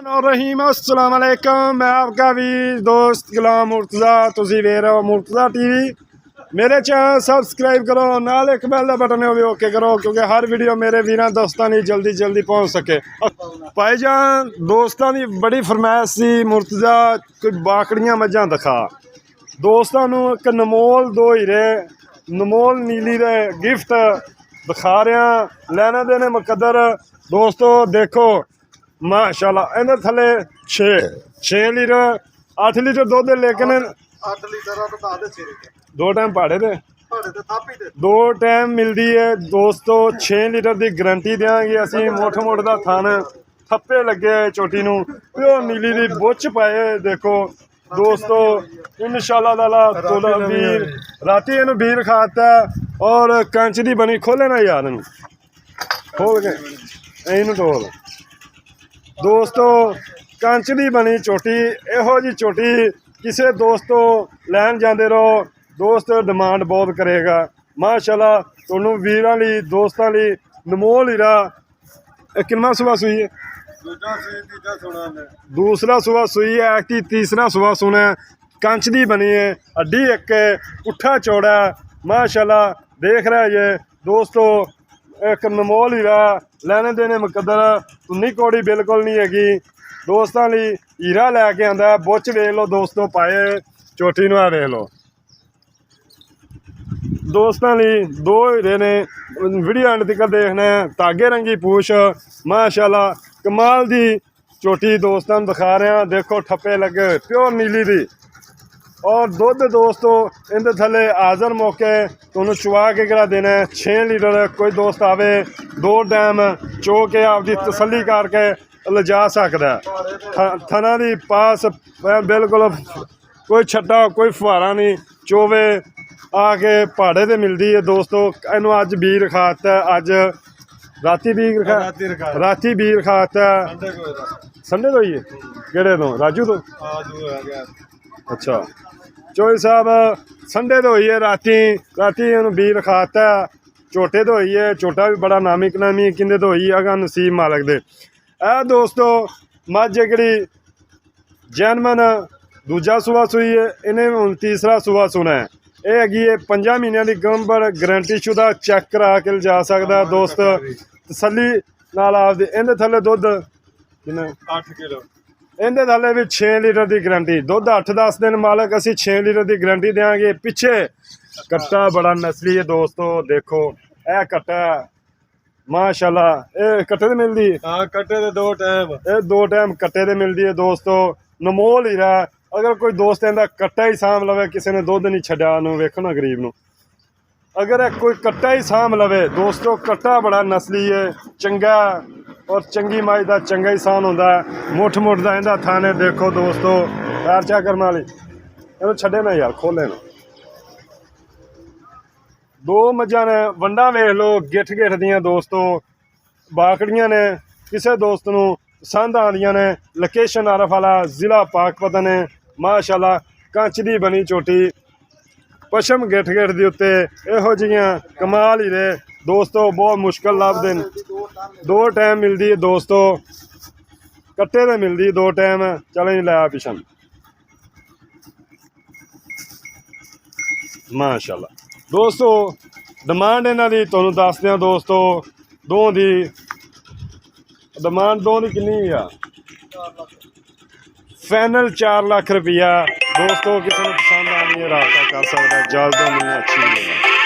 रहीम अस्सलाम वालेकुम। मैं आपका भी दोस्त गुलाम मुर्तज़ा, तुसी वेख रहे हो मुर्तज़ा टीवी। मेरे चैनल सबसक्राइब करो, नाल एक बेल का बटन भी ओके करो क्योंकि हर वीडियो मेरे वीर दोस्तों की जल्दी जल्दी पहुँच सके। भाईजान दोस्तों की बड़ी फरमाइश सी मुर्तज़ा कोई बाकड़ियाँ मझां दिखा। दोस्तों एक नमोल दो हीरे नमोल नीली दे गिफ्ट दिखा रहा, लेने देने मुकद्दर। दोस्तों देखो माशाल्लाह इन्हें थले 6 लीटर 8 लीटर दुध लेकिन 8 लीटर दो टाइम पाड़े दे दो टाइम मिलती है दोस्तों। 6 लीटर की गारंटी देंगे असी। मुठ मुठ का थन थप्पे लगे चोटी नूं प्योर नीली दी बुच पाए। देखो दोस्तों इंशाल्लाह ताला तोला वीर राती इन्हू वीर खाता और कंच दी बनी खोले ना यार इनू खोल के इनू टोल। दोस्तों कंच दी बनी चोटी इहो जी चोटी किसी दोस्तों लैन जाते रहो, दोस्त डिमांड बहुत करेगा माशाल्लाह। तुहानू वीरां लई दोस्तां लई नमोल हीरा। कितना सुबह सुई है? दूसरा सुबह सुई है कि तीसरा सुबह सुना है। कंच दी बनी है, हड्डी एक है, पुट्ठा चौड़ा माशाल्लाह देख रहा है ये दोस्तों। एक नमोल हीरा लेने देने मुकद्दर, तुन्नी कौड़ी बिल्कुल नहीं हैगी। दोस्तों लई हीरा लैके आंदा है। बुच वेख लो दोस्तों पाए चोटी नूं वेख लो। दोस्तों लई दो हीरे ने, वीडियो एंड तक देखना है। धागे रंगी पूछ माशाल्लाह कमाल दी चोटी दोस्तों दिखा रहे हैं। देखो ठप्पे लगे प्योर नीली दी और दुध दोस्तों इनके थले हाजर मौके तुहानू चुआ के करा देना है। 6 लीटर कोई दोस्त आवे 2 टाइम चो के आपकी तसली करके लिजा सकता है। थना दी पास बिल्कुल कोई छट्टा कोई फुहारा नहीं, चोवे आके पहाड़े ते मिलती है दोस्तों। इनू अज बीर खाता है, अज राती बीर खा राती बीर खाता है। संडे तो ही है केड़े तो राजू तो अच्छा चोई साहब संडे तो हुई है राती राती बीर खाता है। झोटे तो हुई है, झोटा भी बड़ा नामी कनामी किंदे तो हुई अगर नसीब मालक दे। ए दोस्तों मझ जड़ी जैनमन दूजा सुबह सुई है, इन्हें हूँ तीसरा सुबह सुना है। ये हैगी है 5 महीनों की गंबर गारंटी शुदा चेक करा के जा सकता है दोस्त तसली नाल आपदी। इहदे थले दुध 8 किलो, इहदे थले भी 6 लीटर की गारंटी। दुध 8-10 दिन मालक असी 6 लीटर की गारंटी देंगे। पिछे कट्टा बड़ा नस्ली है दोस्तों। देखो ए कट्टा माशाल्लाह ये कट्टे ते मिलदी है। कट्टे ते 2 टाइम ये 2 टाइम कट्टे ते मिलदी है दोस्तों। नमोल हीरा। अगर कोई दोस्त इहदा कट्टा ही साम लवे, किसी ने दुध नहीं छड्या वेखो ना गरीब नूं। अगर कोई कट्टा ही साम लवे दोस्तों, कट्टा बड़ा नस्ली है चंगा और चंगी मज का चंगा ही सान होंदा है। मुठ मुठ का इहदा थन है। देखो दोस्तों पैर चा करने वाली इन्हू छड्डे ना यार खोले ना। 2 मझां ने वंडा वेख लो गिठ गिठ दियां दोस्तों। बाकड़ियां ने किसी दोस्त नूं पसंद आंदियां ने। लोकेशन आरफ वाला जिला पाकपतन है माशाल्लाह। कंच दी बनी चोटी पशम गिठ गिठ दी उत्ते इहो जिहियां कमाल हीरे दोस्तों बहुत मुश्किल लभदे न। 2 टाइम मिलती है दोस्तों, कट्टे ते मिलती 2 टाइम। चलो जी लै पिछन माशाल्लाह दोस्तों। डिमांड इन्हां दी तुहानू दस दियां दोस्तों। दो दी डिमांड दो दी किन्नी आ? फाइनल 4 लाख रुपया दोस्तों। किसी ने पसंद आनी है रब्ता कर सकता, जल्द होनी अच्छी मिलेगी।